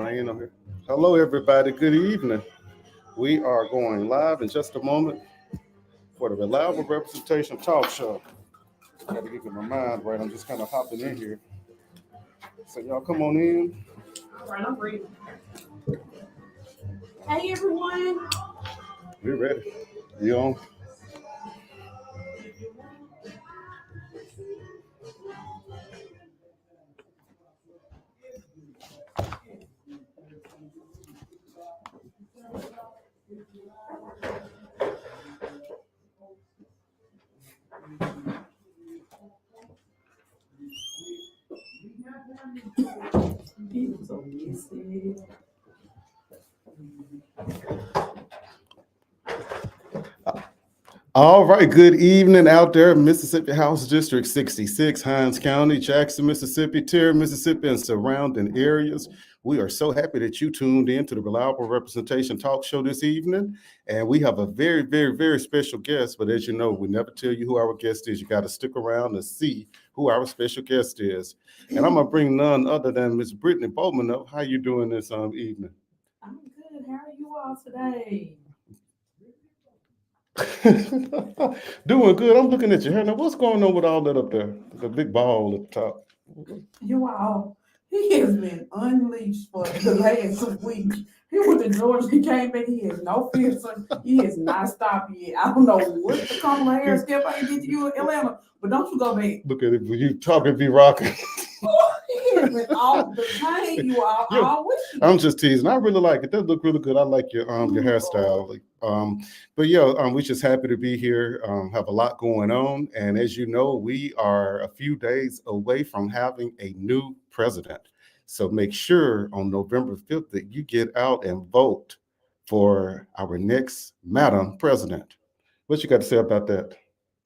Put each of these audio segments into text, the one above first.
train on here. Hello, everybody. Good evening. We are going live in just a moment for the Reliable Representation Talk Show. I got to get my mind right. I'm just kind of hopping in here. So y'all come on in. All right, I'm ready. Hey, everyone. We're ready. You on? So messy. All right, good evening out there, Mississippi House District 66, Hinds County, Jackson, Mississippi, Terry, Mississippi, and surrounding areas. We are so happy that you tuned in to the Reliable Representation Talk Show this evening. And we have a very, very, very special guest. But as you know, we never tell you who our guest is. You got to stick around to see who our special guest is. And I'm going to bring none other than Miss Brittany Bowman up. How you doing this evening? I'm good. How are you all today? Doing good. I'm looking at your hair. Now, what's going on with all that up there? The big ball at the top. You all, he has been unleashed for the last week. He went to Georgia. He came back. He has no filter. He has not stopped yet. I don't know what the Kamala Harris campaign did to you in Atlanta, but don't you go back. Look at it. When you talking, be rocking. He has been off the chain, you all. Yeah, all week. I'm just teasing. I really like it. That look really good. I like your hairstyle. But yeah, we're just happy to be here. Have a lot going on, and as you know, we are a few days away from having a new president. So make sure on November 5th that you get out and vote for our next Madam President. What you got to say about that?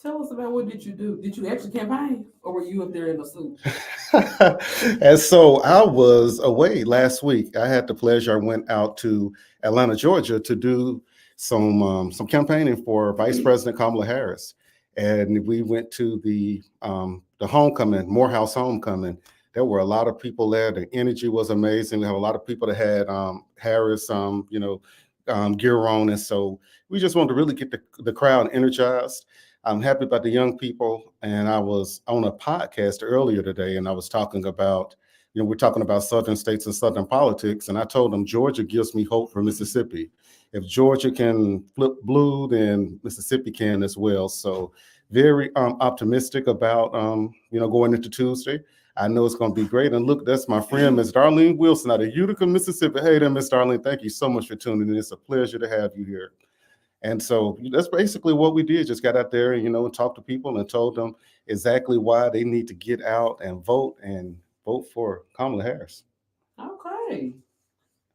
Tell us about what did you do? Did you actually campaign, or were you up there in the suit? And so I was away last week. I had the pleasure. I went out to Atlanta, Georgia, to do some campaigning for Vice President Kamala Harris, and we went to the homecoming, Morehouse homecoming. There were a lot of people there. The energy was amazing. We have a lot of people that had Harris, gear on, and so we just wanted to really get the crowd energized. I'm happy about the young people. And I was on a podcast earlier today, and I was talking about, we're talking about Southern states and Southern politics. And I told them Georgia gives me hope for Mississippi. If Georgia can flip blue, then Mississippi can as well. So very optimistic about, going into Tuesday. I know it's going to be great. And look, that's my friend, Miss Darlene Wilson out of Utica, Mississippi. Hey there, Miss Darlene. Thank you so much for tuning in. It's a pleasure to have you here. And so that's basically what we did. Just got out there, and talked to people and told them exactly why they need to get out and vote for Kamala Harris. Okay.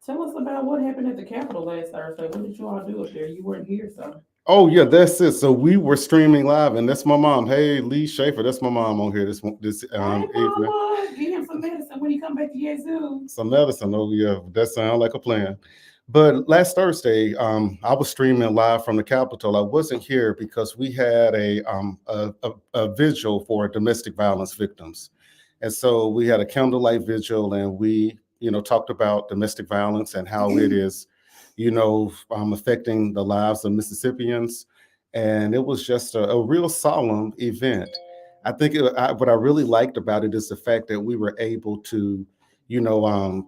Tell us about what happened at the Capitol last Thursday. What did you all do up there? You weren't here, so. Oh, yeah, that's it. So we were streaming live, and that's my mom. Hey, Lee Schaefer, that's my mom on here this Hey, evening. Mama, give him some medicine when he come back to Yazoo. Some medicine. Oh, yeah, that sounds like a plan. But last Thursday, I was streaming live from the Capitol. I wasn't here because we had a vigil for domestic violence victims. And so we had a candlelight vigil, and we, talked about domestic violence and how it is, affecting the lives of Mississippians. And it was just a real solemn event. I think what I really liked about it is the fact that we were able to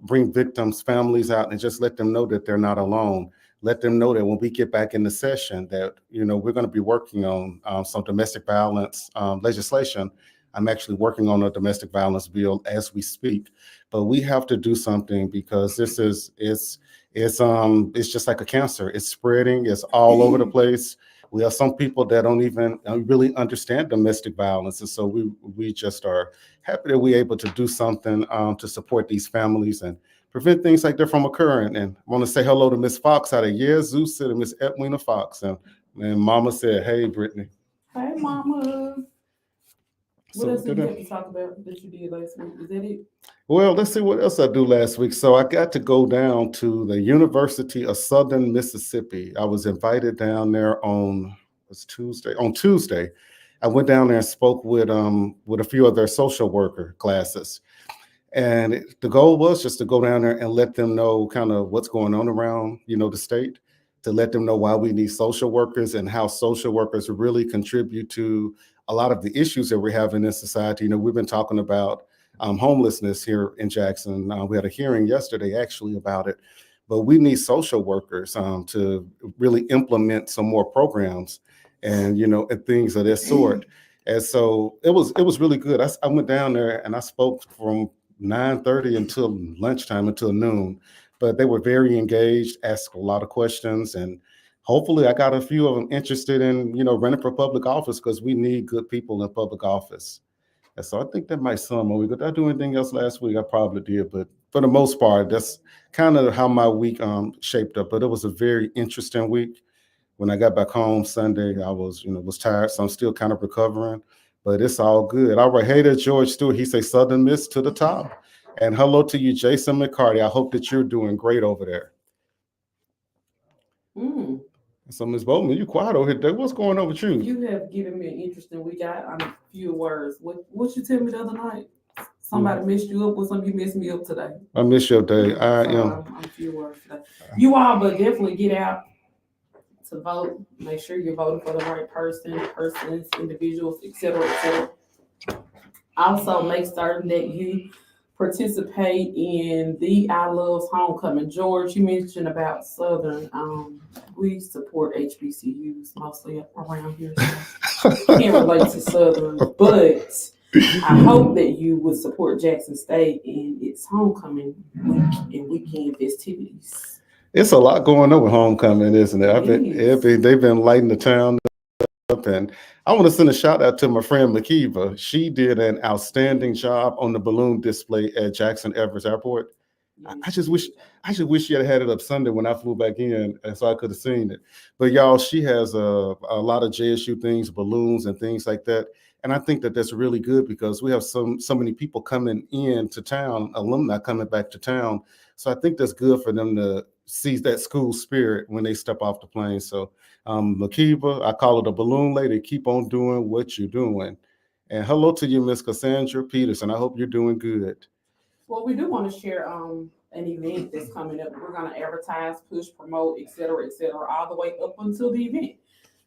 bring victims' families out and just let them know that they're not alone. Let them know that when we get back in the session that, we're going to be working on some domestic violence legislation. I'm actually working on a domestic violence bill as we speak, but we have to do something because it's just like a cancer. It's spreading. It's all over the place. We have some people that don't even really understand domestic violence. And so we just are happy that we're able to do something to support these families and prevent things like that from occurring. And I want to say hello to Miss Fox out of Yazoo City, Miss Edwina Fox. And Mama said, hey, Brittany. Hey, Mama. What So else did you have to talk about that you did last week? Is that it? Well, let's see what else I do last week. So I got to go down to the University of Southern Mississippi. I was invited down there on Tuesday. On Tuesday, I went down there and spoke with a few of their social worker classes. And the goal was just to go down there and let them know kind of what's going on around, the state, to let them know why we need social workers and how social workers really contribute to a lot of the issues that we're having in society. We've been talking about homelessness here in Jackson. We had a hearing yesterday actually about it, but we need social workers to really implement some more programs and and things of this sort. And so it was really good. I went down there and I spoke from 9:30 until lunchtime, until noon. But they were very engaged, asked a lot of questions, and hopefully I got a few of them interested in, running for public office, because we need good people in public office. And so I think that might sum my week. Did I do anything else last week? I probably did, but for the most part, that's kind of how my week shaped up. But it was a very interesting week. When I got back home Sunday, I was tired, so I'm still kind of recovering, but it's all good. All right, hey there, George Stewart. He say Southern Miss to the top, and hello to you, Jason McCarty. I hope that you're doing great over there. Mm. So, Ms. Bowman, you quiet over here. What's going on with you? You have given me an interesting week. I'm a few words. What you tell me the other night? Somebody messed you up with something. You messed me up today. I miss your day. I am. I'm a few words today. You all, but definitely get out to vote. Make sure you're voting for the right persons, individuals, etc., etc. Also, make certain that you participate in the I Love Homecoming. George, you mentioned about Southern. We support HBCUs mostly around here. So can't relate to Southern, but I hope that you would support Jackson State in its homecoming week and weekend festivities. It's a lot going on with homecoming, isn't it? They've been lighting the town up, and I want to send a shout out to my friend Makiva. She did an outstanding job on the balloon display at Jackson Evers Airport. I just wish she had it up Sunday when I flew back in, and so I could have seen it. But y'all, she has a lot of JSU things, balloons and things like that. And I think that that's really good, because we have so many people coming into town, alumni coming back to town. So I think that's good for them to see that school spirit when they step off the plane. So Makiva, I call her the balloon lady. Keep on doing what you're doing. And hello to you, Miss Cassandra Peterson. I hope you're doing good. Well, we do want to share an event that's coming up. We're going to advertise, push, promote, etc., all the way up until the event.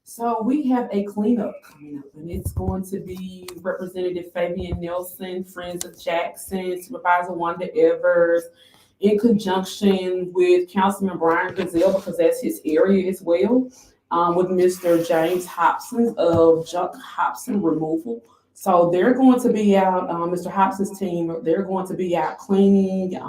So we have a cleanup coming up, and it's going to be Representative Fabian Nelson, Friends of Jackson, Supervisor Wanda Evers, in conjunction with Councilman Brian Gazelle, because that's his area as well, with Mr. James Hobson of Junk Hobson Removal. So they're going to be out, Mr. Hobson's team, they're going to be out cleaning,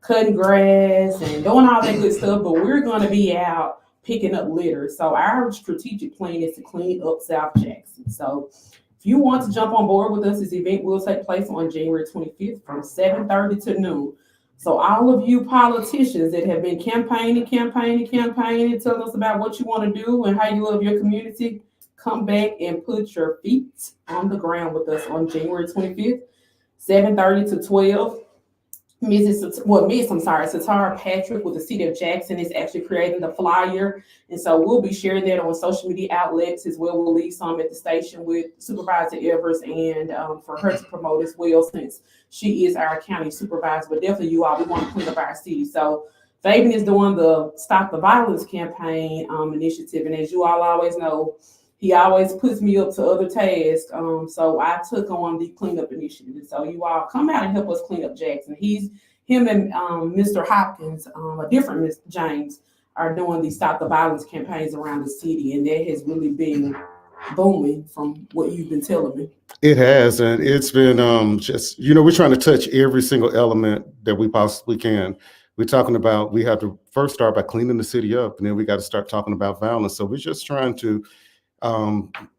cutting grass and doing all that good stuff, but we're going to be out picking up litter. So our strategic plan is to clean up South Jackson. So if you want to jump on board with us, this event will take place on January 25th from 7:30 to noon. So all of you politicians that have been campaigning, tell us about what you want to do and how you love your community, come back and put your feet on the ground with us on January 25th, 7:30 to 12. Satara Patrick with the City of Jackson is actually creating the flyer. And so we'll be sharing that on social media outlets as well. We'll leave some at the station with Supervisor Evers and for her to promote as well, since she is our county supervisor. But definitely we want to clean up our city. So Fabian is doing the Stop the Violence campaign initiative. And as you all always know, he always puts me up to other tasks. So I took on the cleanup initiative. So you all come out and help us clean up Jackson. Him and Mr. Hopkins, a different Mr. James, are doing the Stop the Violence campaigns around the city. And that has really been booming from what you've been telling me. It has, and it's been just, we're trying to touch every single element that we possibly can. We're talking about, we have to first start by cleaning the city up, and then we got to start talking about violence. So we're just trying to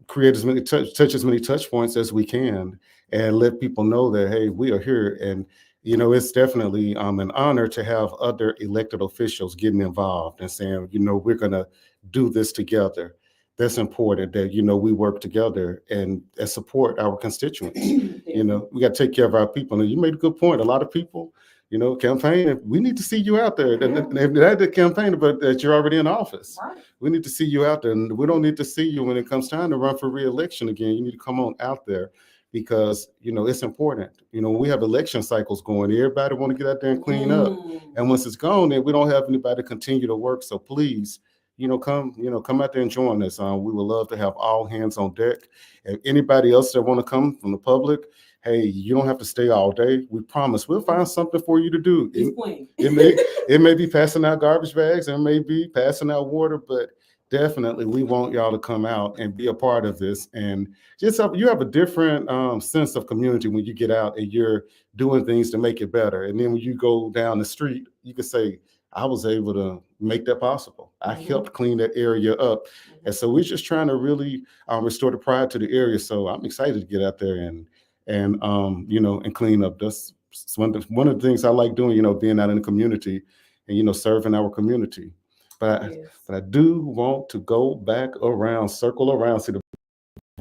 create as many touch as many touch points as we can, and let people know that, hey, we are here. And it's definitely an honor to have other elected officials getting involved and saying, we're going to do this together. That's important, that we work together and support our constituents. We got to take care of our people. And you made a good point. A lot of people, campaign. We need to see you out there. Not the campaign, but that you're already in office. Right. We need to see you out there, and we don't need to see you when it comes time to run for re-election again. You need to come on out there, because, it's important. When we have election cycles going, everybody want to get out there and clean up. And once it's gone, then we don't have anybody to continue to work. So please, come out there and join us. We would love to have all hands on deck. And anybody else that want to come from the public, hey, you don't have to stay all day. We promise we'll find something for you to do. It may be passing out garbage bags, and it may be passing out water, but definitely we want y'all to come out and be a part of this. And just you have a different sense of community when you get out and you're doing things to make it better. And then when you go down the street, you can say, I was able to make that possible. I helped clean that area up. And so we're just trying to really restore the pride to the area. So I'm excited to get out there and clean up. That's one of the things I like doing, being out in the community and, serving our community. But I do want to go back around, circle around, see the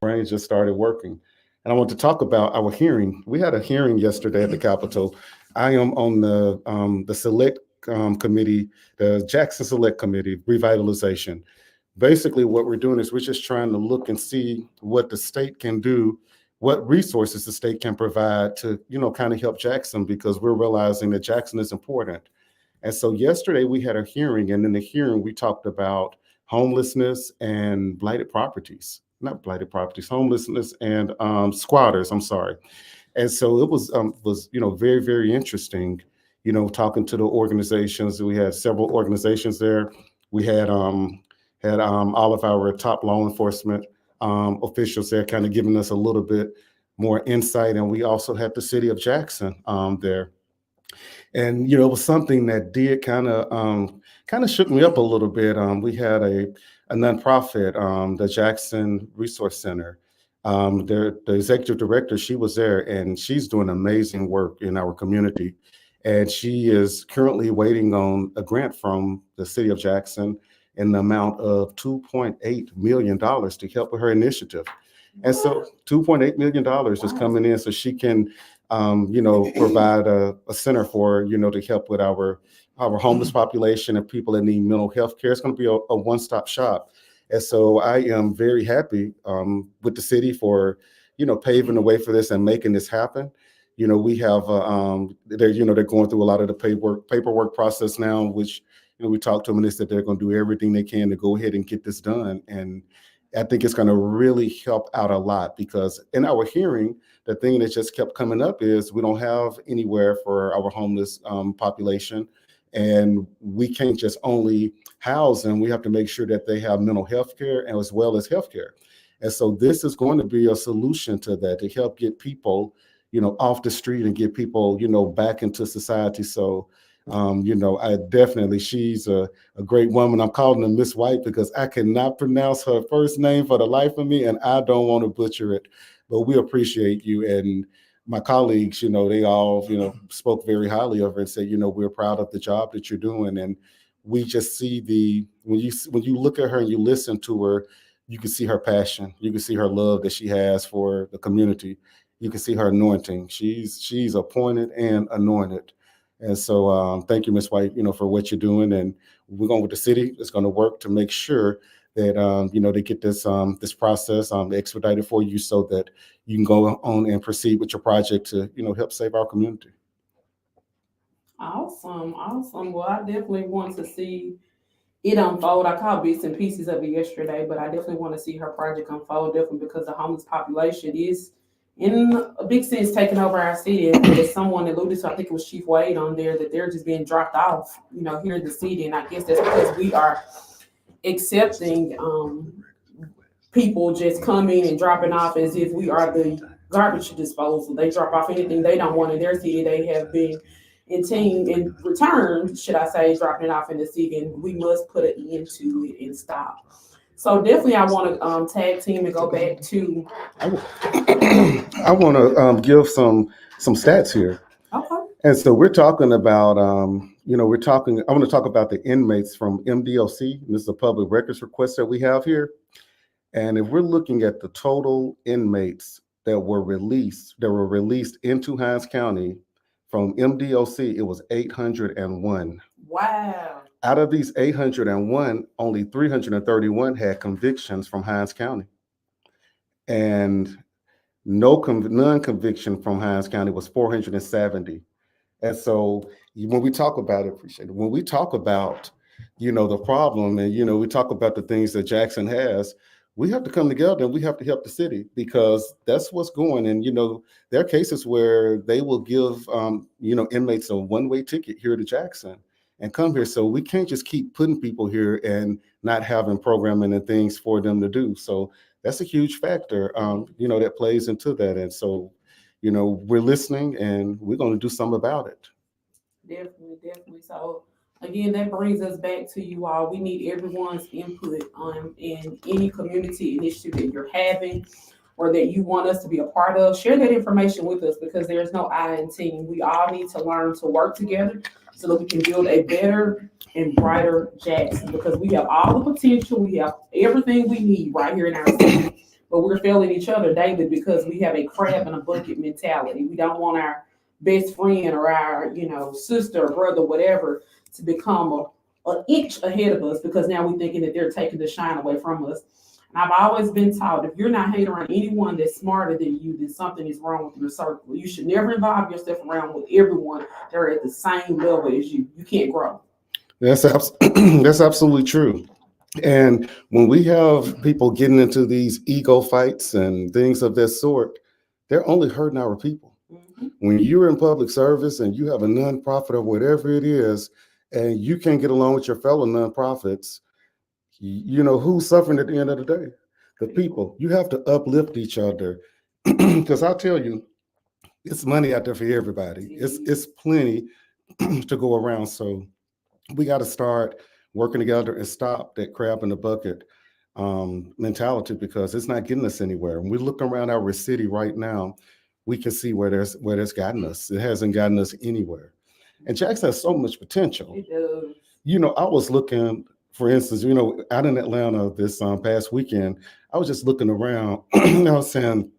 brain just started working. And I want to talk about our hearing. We had a hearing yesterday at the Capitol. I am on the select committee, the Jackson Select Committee, revitalization. Basically, what we're doing is we're just trying to look and see what the state can do, what resources the state can provide to, kind of help Jackson, because we're realizing that Jackson is important. And so yesterday we had a hearing, and in the hearing we talked about homelessness and homelessness and squatters. I'm sorry. And so it was very, very interesting, talking to the organizations. We had several organizations there. We had all of our top law enforcement officials there, kind of giving us a little bit more insight. And we also had the city of Jackson there. And, it was something that did kind of shook me up a little bit. We had a nonprofit, the Jackson Resource Center. The executive director, she was there, and she's doing amazing work in our community. And she is currently waiting on a grant from the city of Jackson in the amount of $2.8 million to help with her initiative. And so $2.8 million is coming in so she can, provide a center for, to help with our homeless population and people that need mental health care. It's going to be a one-stop shop. And so I am very happy with the city for, paving the way for this and making this happen. We have, they're going through a lot of the paperwork process now, which, we talked to them and they said they're going to do everything they can to go ahead and get this done. And I think it's going to really help out a lot, because in our hearing, the thing that just kept coming up is we don't have anywhere for our homeless population, and we can't just only house them. We have to make sure that they have mental health care as well as health care. And so this is going to be a solution to that, to help get people, off the street and get people, back into society. So I definitely, she's a great woman. I'm calling her Miss White because I cannot pronounce her first name for the life of me, and I don't want to butcher it, but we appreciate you. And my colleagues, they all, spoke very highly of her and said, we're proud of the job that you're doing. And we just see when you look at her and you listen to her, you can see her passion. You can see her love that she has for the community. You can see her anointing. She's appointed and anointed. And so thank you, Ms. White, for what you're doing. And we're going with the city. It's going to work to make sure that, they get this process expedited for you so that you can go on and proceed with your project to, help save our community. Awesome. Well, I definitely want to see it unfold. I caught bits and pieces of it yesterday, but I definitely want to see her project unfold, definitely because the homeless population is, in a big sense, taking over our city. And as someone alluded to, I think it was Chief Wade on there, that they're just being dropped off, here in the city. And I guess that's because we are accepting people just coming and dropping off as if we are the garbage disposal. They drop off anything they don't want in their city. They have been in return, should I say, dropping it off in the city, and we must put an end to it and stop. So definitely, I want to tag team and go back to. I want to give some stats here. Okay. And so we're talking about, I want to talk about the inmates from MDOC. This is a public records request that we have here. And if we're looking at the total inmates that were released into Hinds County from MDOC, it was 801. Wow. Out of these 801, only 331 had convictions from Hinds County. And non-conviction from Hinds County was 470. And so when we talk about it, appreciate it. When we talk about, the problem and, we talk about the things that Jackson has, we have to come together and we have to help the city because that's what's going. And, there are cases where they will give, inmates a one-way ticket here to Jackson and come here. So we can't just keep putting people here and not having programming and things for them to do. So that's a huge factor, that plays into that. And so, we're listening and we're going to do something about it. Definitely. So again, that brings us back to you all. We need everyone's input in any community initiative that you're having or that you want us to be a part of. Share that information with us because there's no I in team. We all need to learn to work together so that we can build a better and brighter Jackson because we have all the potential. We have everything we need right here in our city, but we're failing each other daily because we have a crab in a bucket mentality. We don't want our best friend or our, sister or brother, whatever, to become an inch ahead of us because now we're thinking that they're taking the shine away from us. And I've always been taught if you're not hanging around anyone that's smarter than you, then something is wrong with your circle. You should never involve yourself around with everyone that are at the same level as you. You can't grow. That's absolutely true. And when we have people getting into these ego fights and things of that sort, they're only hurting our people. Mm-hmm. When you're in public service and you have a nonprofit or whatever it is, and you can't get along with your fellow nonprofits, who's suffering at the end of the day? The people. You have to uplift each other. Because I'll tell you, it's money out there for everybody. It's plenty to go around. So we got to start working together and stop that crab in the bucket mentality because it's not getting us anywhere. When we look around our city right now, we can see where there's gotten us. It hasn't gotten us anywhere. And Jackson has so much potential. It does. I was looking, for instance, out in Atlanta this past weekend, I was just looking around and I was saying,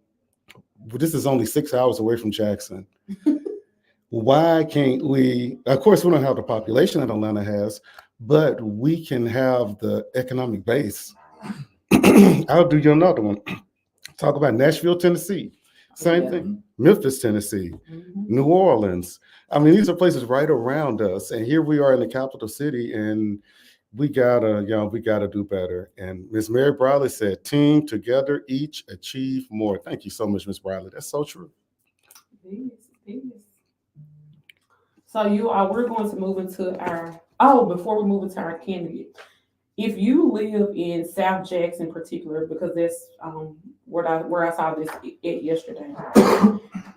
well, this is only 6 hours away from Jackson. Why can't we, of course, we don't have the population that Atlanta has, but we can have the economic base. I'll do you another one. Talk about Nashville, Tennessee. Same thing. Memphis, Tennessee, New Orleans. I mean, these are places right around us. And here we are in the capital city and we gotta do better. And Ms. Mary Briley said, team together, each achieve more. Thank you so much, Ms. Briley. That's so true. Yes. So we're going to move into before we move into our candidate. If you live in South Jackson in particular, because that's where I saw this yesterday.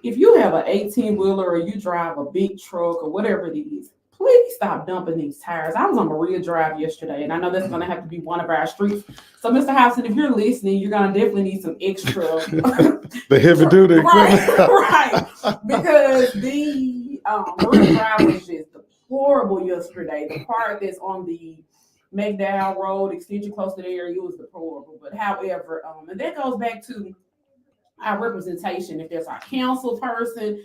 If you have an 18-wheeler or you drive a big truck or whatever it is, please stop dumping these tires. I was on Maria Drive yesterday, and I know that's going to have to be one of our streets. So, Mr. Hobson, if you're listening, you're going to definitely need some extra. The heavy duty equipment. Right. Because the Maria Drive was just deplorable yesterday. The part that's on the McDowell Road extension close to the area was deplorable. But however, and that goes back to our representation. If there's our council person,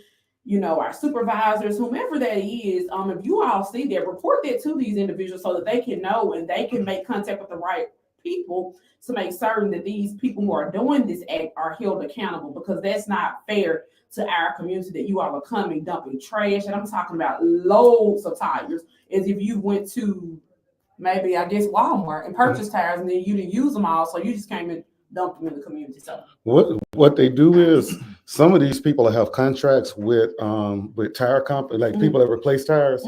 our supervisors, whomever that is, if you all see that, report that to these individuals so that they can know and they can make contact with the right people to make certain that these people who are doing this act are held accountable because that's not fair to our community that you all are coming dumping trash. And I'm talking about loads of tires as if you went to maybe, I guess, Walmart and purchased tires and then you didn't use them all. So you just came and dumped them in the community. So what they do is some of these people have contracts with tire companies, like people that replace tires,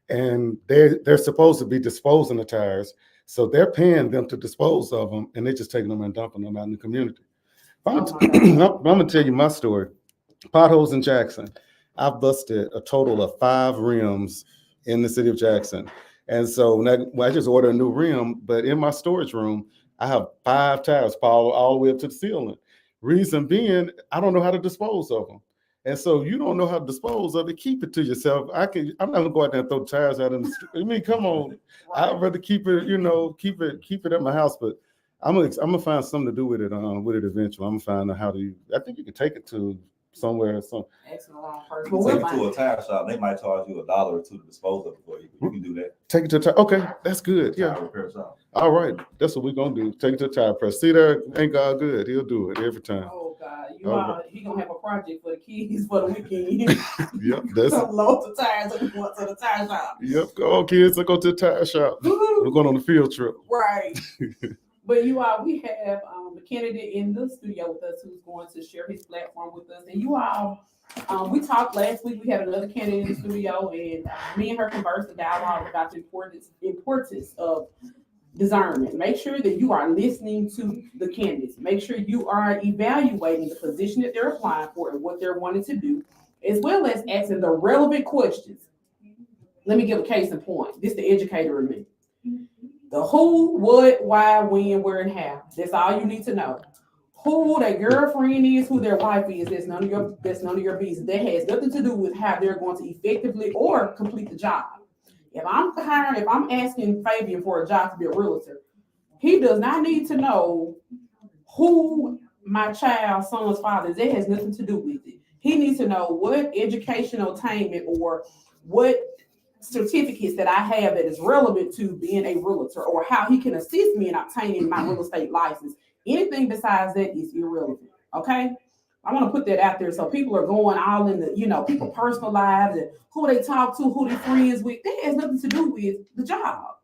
and they're supposed to be disposing of tires. So they're paying them to dispose of them, and they're just taking them and dumping them out in the community. I'm gonna tell you my story. Potholes in Jackson. I've busted a total of 5 rims in the city of Jackson. And so now, I just ordered a new rim, but in my storage room, I have 5 tires piled all the way up to the ceiling. Reason being, I don't know how to dispose of them. And so you don't know how to dispose of it, keep it to yourself. I'm not gonna go out there and throw tires out in the street. I mean, come on. I'd rather keep it at my house, but I'm gonna find something to do with it eventually. I'm gonna find out how to. I think you can take it to somewhere. Excellent. Take it to a tire shop. They might charge you $1 or $2 to dispose of it for you. You can do that. Take it to a tire. Okay, that's good. Yeah. Tire repair shop. All right, that's what we're gonna do. Take it to a tire press. See there, ain't God good? He'll do it every time. Oh God. Okay. He gonna have a project for the kids for the weekend. Yep, that's Some loads of tires and going to the tire shop. yep. Go on, kids. Let's go to the tire shop. We're going on a field trip. Right. But you all, we have a candidate in the studio with us who's going to share his platform with us. And you all, we talked last week. We had another candidate in the studio, and me and her conversed the dialogue about the importance of discernment. Make sure that you are listening to the candidates. Make sure you are evaluating the position that they're applying for and what they're wanting to do, as well as asking the relevant questions. Let me give a case in point. This is the educator in me. The who, what, why, when, where, and how. That's all you need to know. Who their girlfriend is, who their wife is, that's none of your business. That has nothing to do with how they're going to effectively or complete the job. If I'm asking Fabian for a job to be a realtor, he does not need to know who my child's son's father is. That has nothing to do with it. He needs to know what educational attainment or what certificates that I have that is relevant to being a realtor, or how he can assist me in obtaining my real estate license. Anything besides that is irrelevant. Okay. I want to put that out there so people are going all in the, people personal lives and who they talk to, who they friends with. That has nothing to do with the job.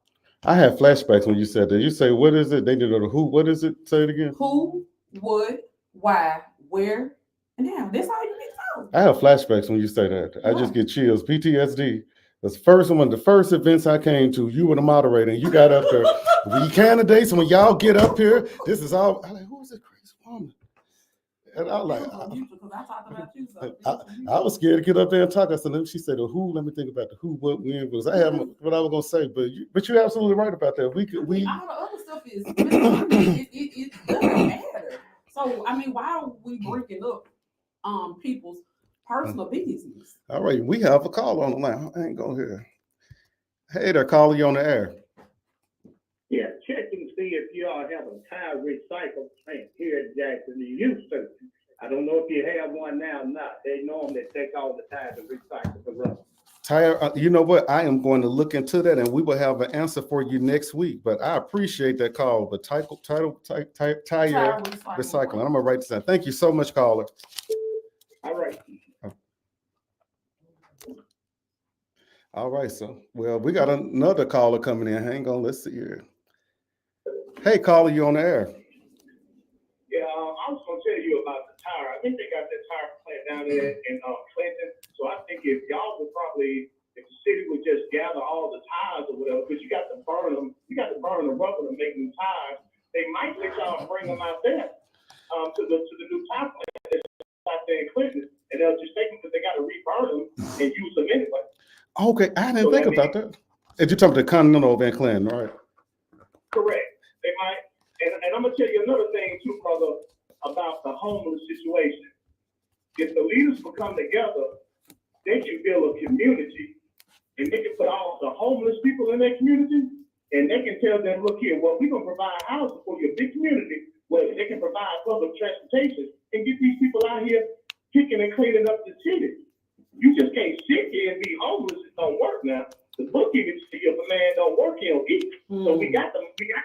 I had flashbacks when you said that. You say, what is it? They did the who. What is it? Say it again. Who, what, why, where, and how. That's all you need to know. I have flashbacks when you say that. I just get chills. PTSD. The first events I came to, you were the moderator, and you got up there. We candidates, and when y'all get up here, this is all. I'm like, who is this crazy woman? And I was like, I was scared to get up there and talk. I said, she said, the who. Let me think about the who, what, when, because I have what I was gonna say. But you're absolutely right about that. We all the other stuff is it doesn't matter. So I mean, why are we breaking up people's personal business? All right, we have a call on the line. I ain't going here. Hey there, caller, you on the air. Yeah, check and see if y'all have a tire recycle plant here in Jackson. You used to. I don't know if you have one now or not. They normally take all the tires and recycle the rubber. Tire, you know what? I am going to look into that, and we will have an answer for you next week. But I appreciate that call. But tire recycling. I'm gonna write this down. Thank you so much, caller. All right. All right, so we got another caller coming in. Hang on, let's see here. Hey, caller, you on the air? Yeah, I was gonna tell you about the tire. I think they got that tire plant down there in Clinton. So I think if y'all would probably, if the city would just gather all the tires or whatever, because you got to burn them, the rubber to make new tires. They might let y'all bring them out there to the new tire plant that's out there in Clinton, and they'll just take them because they got to reburn them and use them anyway. Okay, I didn't think about that. And you're talking about the Continental Van Clinton, right? Correct. They might, and I'm gonna tell you another thing too, brother, about the homeless situation. If the leaders will come together, they can build a community, and they can put all the homeless people in their community, and they can tell them, look here, well, we're gonna provide housing for your big community, where they can provide public transportation and get these people out here kicking and cleaning up the city. You just can't sit here and be homeless. It don't work now. The book even see if a man don't work, he don't eat. So we got to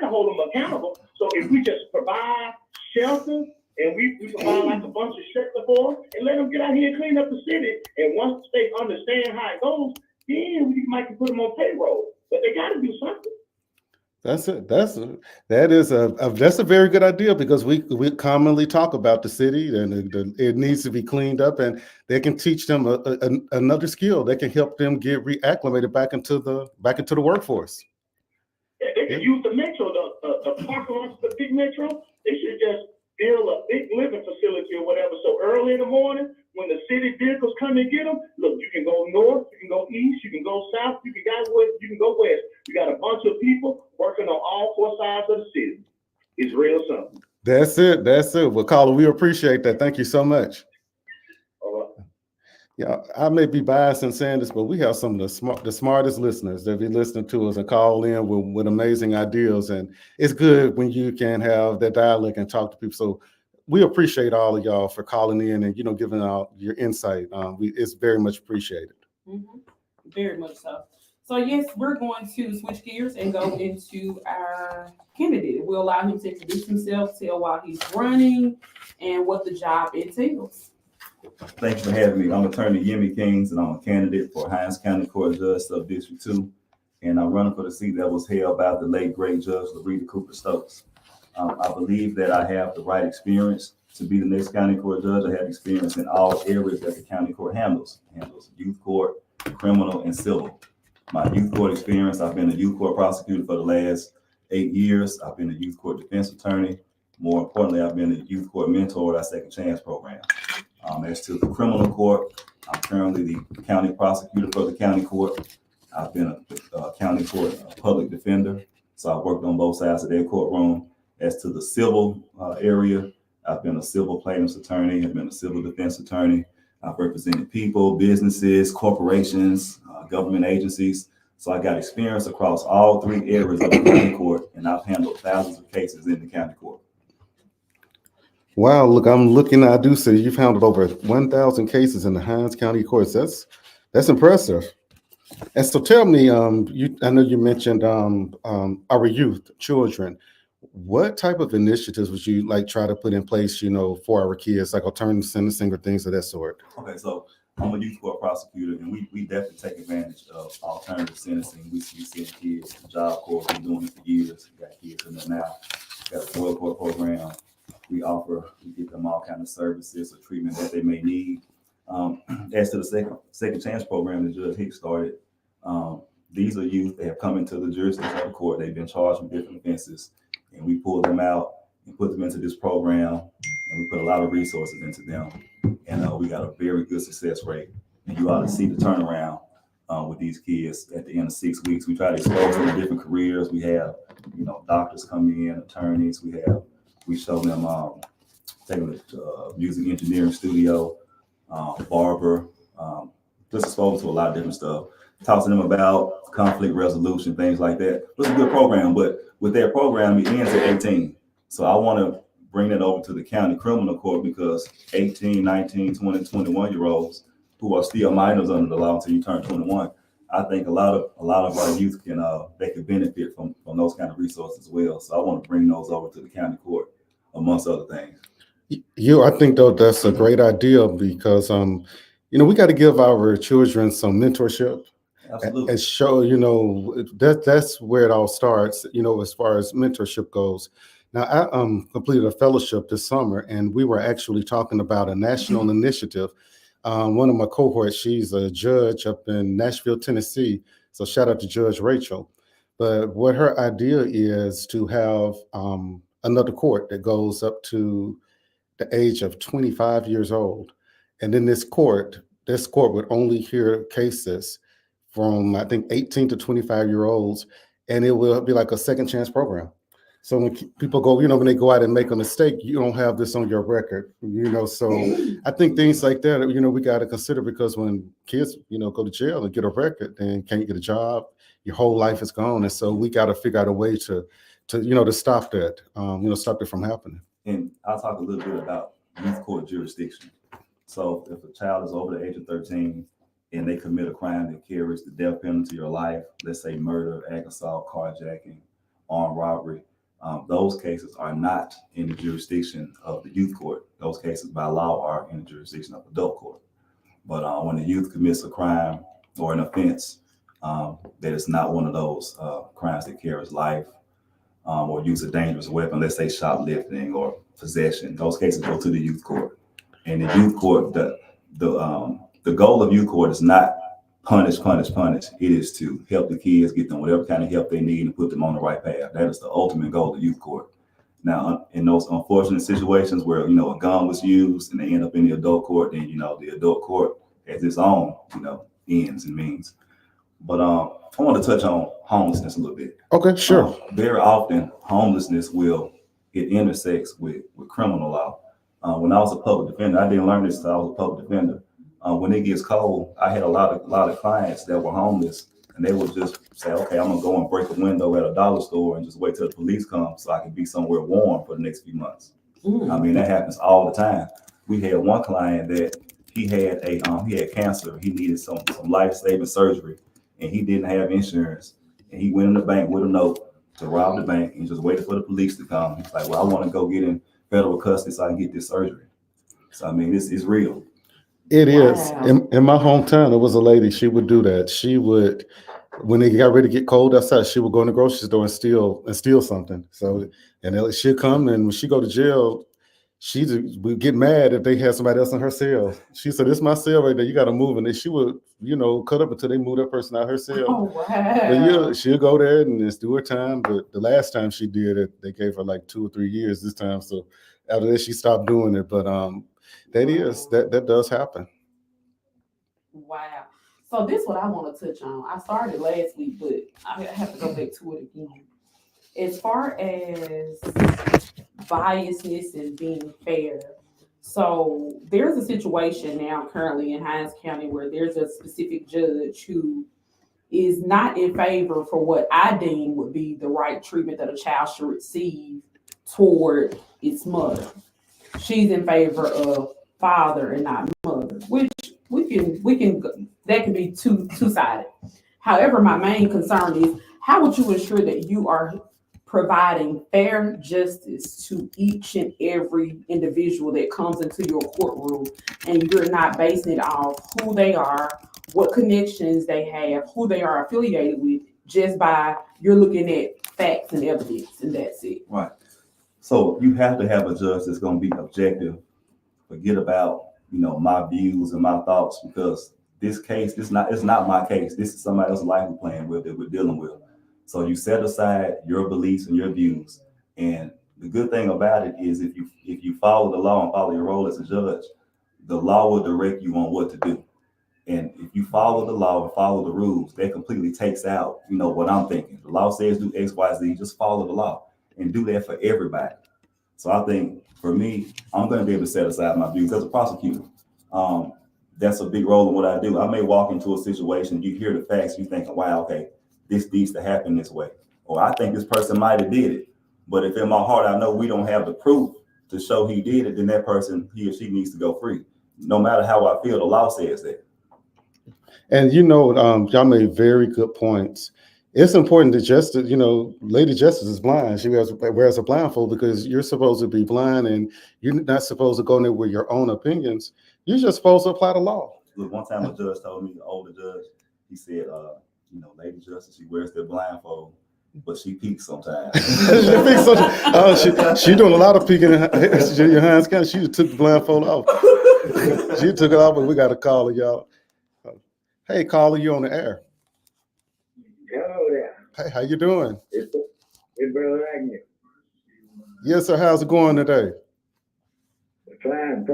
hold them accountable. So if we just provide shelter and we provide like a bunch of shelter for them and let them get out here and clean up the city, and once they understand how it goes, then we might put them on payroll. But they got to do something. That's a very good idea, because we commonly talk about the city, and it needs to be cleaned up, and they can teach them another skill that can help them get reacclimated back into the workforce. Yeah, they can use the metro, the parking lots, the big metro. They should just build a big living facility or whatever. So early in the morning, when the city vehicles come and get them, look, you can go north, you can go east, you can go south, you can go west. You got a bunch of people working on all four sides of the city. It's real simple. That's it. Well, caller, we appreciate that. Thank you so much. All right. Yeah, I may be biased in saying this, but we have some of the smartest listeners that be listening to us and call in with amazing ideas. And it's good when you can have that dialogue and talk to people. So we appreciate all of y'all for calling in and, giving out your insight. It's very much appreciated. Mm-hmm. Very much so. So yes, we're going to switch gears and go into our candidate. We'll allow him to introduce himself, tell why he's running, and what the job entails. Thanks for having me. I'm Attorney Yemi Kings, and I'm a candidate for Hinds County Court Judge, Sub-District 2. And I'm running for the seat that was held by the late, great Judge Larita Cooper Stokes. I believe that I have the right experience to be the next county court judge. I have experience in all areas that the county court handles youth court, criminal, and civil. My youth court experience, I've been a youth court prosecutor for the last 8 years. I've been a youth court defense attorney. More importantly, I've been a youth court mentor at our Second Chance program. As to the criminal court, I'm currently the county prosecutor for the county court. I've been a county court public defender, so I've worked on both sides of their courtroom. As to the civil area, I've been a civil plaintiff's attorney. I've been a civil defense attorney. I've represented people, businesses, corporations, government agencies. So I got experience across all 3 areas of the county court, and I've handled thousands of cases in the county court. Wow, look, I'm looking. I do see you've handled over 1,000 cases in the Hinds County courts. That's impressive. And so, tell me, I know you mentioned our youth, children. What type of initiatives would you like try to put in place, for our kids, like alternative sentencing or things of that sort? Okay, so I'm a youth court prosecutor, and we definitely take advantage of alternative sentencing. We send kids to Job Corps. We've been doing it for years. We got kids in there now. We got a drug court program. We give them all kinds of services or treatment that they may need. As to the second chance program that Judge Hicks started, these are youth that have come into the jurisdiction of the court. They've been charged with different offenses, and we pull them out and put them into this program, and we put a lot of resources into them. And we got a very good success rate. And you ought to see the turnaround with these kids at the end of 6 weeks. We try to expose them to different careers. We have, doctors come in, attorneys. We show them taking the music engineering studio, barber, just exposed to a lot of different stuff. Talk to them about conflict resolution, things like that. It's a good program, but with their program, it ends at 18. So I want to bring that over to the county criminal court, because 18, 19, 20, 21-year-olds who are still minors under the law until you turn 21, I think a lot of our youth can benefit from those kind of resources as well. So I want to bring those over to the county court, amongst other things. I think though that's a great idea, because we got to give our children some mentorship. Absolutely. And show, that's where it all starts, as far as mentorship goes. Now, I completed a fellowship this summer, and we were actually talking about a national initiative. One of my cohorts, she's a judge up in Nashville, Tennessee. So shout out to Judge Rachel. But what her idea is to have another court that goes up to the age of 25 years old. And in this court would only hear cases from, I think, 18 to 25-year-olds, and it will be like a second chance program. So when people go, when they go out and make a mistake, you don't have this on your record, So I think things like that, we got to consider, because when kids, go to jail and get a record and can't get a job, your whole life is gone. And so we got to figure out a way to stop that, stop it from happening. And I'll talk a little bit about youth court jurisdiction. So if a child is over the age of 13 and they commit a crime that carries the death penalty or life, let's say murder, ag assault, carjacking, armed robbery, those cases are not in the jurisdiction of the youth court. Those cases by law are in the jurisdiction of adult court. But when the youth commits a crime or an offense that is not one of those crimes that carries life, or use a dangerous weapon, let's say shoplifting or possession, those cases go to the youth court. And the youth court, the goal of youth court is not punish. It is to help the kids, get them whatever kind of help they need and put them on the right path. That is the ultimate goal of youth court. Now, in those unfortunate situations where, a gun was used and they end up in the adult court, then, the adult court has its own, ends and means. But I want to touch on homelessness a little bit. Okay, sure. Very often, homelessness it intersects with criminal law. When I was a public defender, I didn't learn this until I was a public defender. When it gets cold, I had a lot of clients that were homeless, and they would just say, okay, I'm gonna go and break a window at a dollar store and just wait till the police come so I can be somewhere warm for the next few months. I mean, that happens all the time. We had one client that he had cancer. He needed some life-saving surgery, and he didn't have insurance, and he went in the bank with a note to rob the bank and just waited for the police to come. He's like, well, I want to go get in federal custody so I can get this surgery. So I mean, this is real. It is. Wow. In my hometown, there was a lady, she would do that. She would, when it got ready to get cold outside, she would go in the grocery store and steal something. So, and then she'd come, and when she go to jail, she would get mad if they had somebody else in her cell. She said, "This is my cell right there. You got to move." And then she would, cut up until they moved that person out her cell. Oh, wow. But yeah, she'll go there and just do her time. But the last time she did it, they gave her like 2 or 3 years this time. So after that, she stopped doing it. But that does happen. Wow. So this is what I want to touch on. I started last week, but I have to go back to it again. As far as biasness and being fair. So there's a situation now currently in Hinds County where there's a specific judge who is not in favor for what I deem would be the right treatment that a child should receive toward its mother. She's in favor of father and not mother, which we can that can be two-sided. However, my main concern is how would you ensure that you are providing fair justice to each and every individual that comes into your courtroom, and you're not basing it off who they are, what connections they have, who they are affiliated with, just by you're looking at facts and evidence, and that's it. Right. So you have to have a judge that's going to be objective. Forget about my views and my thoughts, because this case, it's not my case. This is somebody else's life we're playing with, that we're dealing with. So you set aside your beliefs and your views. And the good thing about it is if you follow the law and follow your role as a judge, the law will direct you on what to do. And if you follow the law and follow the rules, that completely takes out, what I'm thinking. The law says do X, Y, Z, just follow the law and do that for everybody. So I think for me, I'm going to be able to set aside my views as a prosecutor. That's a big role in what I do. I may walk into a situation, you hear the facts, you think, wow, okay, this needs to happen this way. Or I think this person might have did it. But if in my heart, I know we don't have the proof to show he did it, then that person, he or she needs to go free. No matter how I feel, the law says that. And y'all made very good points. It's important that justice, Lady Justice is blind. She wears a blindfold because you're supposed to be blind, and you're not supposed to go in there with your own opinions. You're just supposed to apply the law. Look, one time a judge told me, an older judge, he said, Lady Justice, she wears the blindfold, but she peeks sometimes. She doing a lot of peeking in Hinds County. She just took the blindfold off. She took it off, but we got a caller, y'all. Hey, caller, you on the air. Hello there. Hey, how you doing? It's Brother Agnew. Yes, sir. How's it going today? Fine.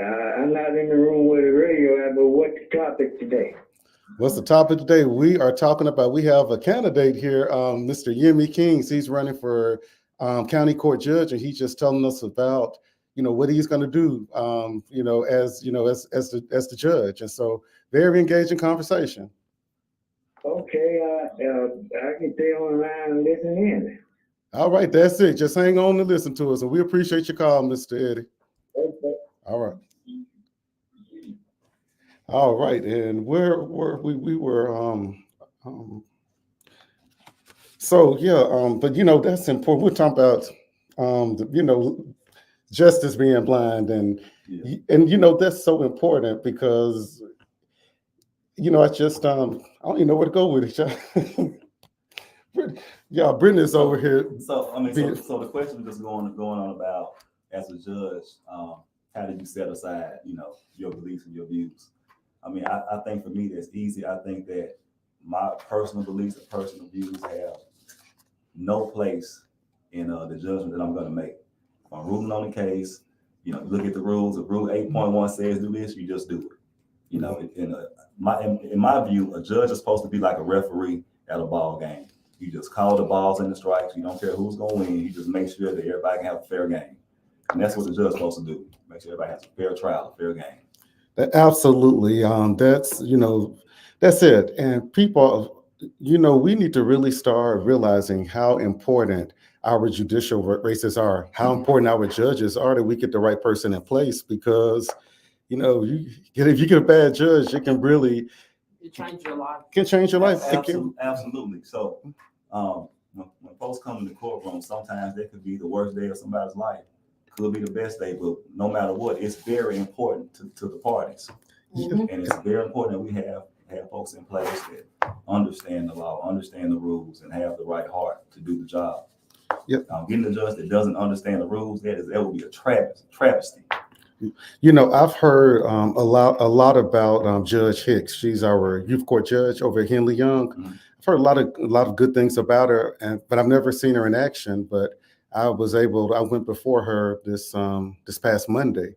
I'm not in the room with the radio, but what's the topic today? What's the topic today? We are talking about, we have a candidate here, Mr. Yemi Kings. He's running for county court judge, and he's just telling us about, what he's going to do, as the judge. And so very engaging conversation. Okay, I can stay on the line and listen in. All right, that's it. Just hang on and listen to us. And we appreciate your call, Mr. Eddie. Okay. All right. All right, and where were we? We were but that's important. We're talking about justice being blind, and that's so important because I just I don't even know where to go with it. Yeah, Brittany's over here. So so the question just going on about, as a judge, how do you set aside your beliefs and your views? I think for me that's easy. I think that my personal beliefs and personal views have no place in the judgment that I'm going to make. If I'm ruling on the case, look at the rules. If Rule 8.1 says do this, you just do it. In my view, a judge is supposed to be like a referee at a ball game. You just call the balls and the strikes. You don't care who's going to win. You just make sure that everybody can have a fair game. And that's what the judge is supposed to do. Make sure everybody has a fair trial, a fair game. Absolutely. That's it. And people, we need to really start realizing how important our judicial races are, how important our judges are, that we get the right person in place, because, if you get a bad judge, it can really, It changed your life. Can change your life. Thank you. Absolutely. So, when folks come in the courtroom, sometimes that could be the worst day of somebody's life. Could be the best day, but no matter what, it's very important to the parties. Mhm. And it's very important that we have folks in place that understand the law, understand the rules, and have the right heart to do the job. Yep. Getting a judge that doesn't understand the rules, that will be a travesty. You know, I've heard a lot about Judge Hicks. She's our youth court judge over at Henley Young. Mhm. I've heard a lot of good things about her, but I've never seen her in action. But I went before her this past Monday,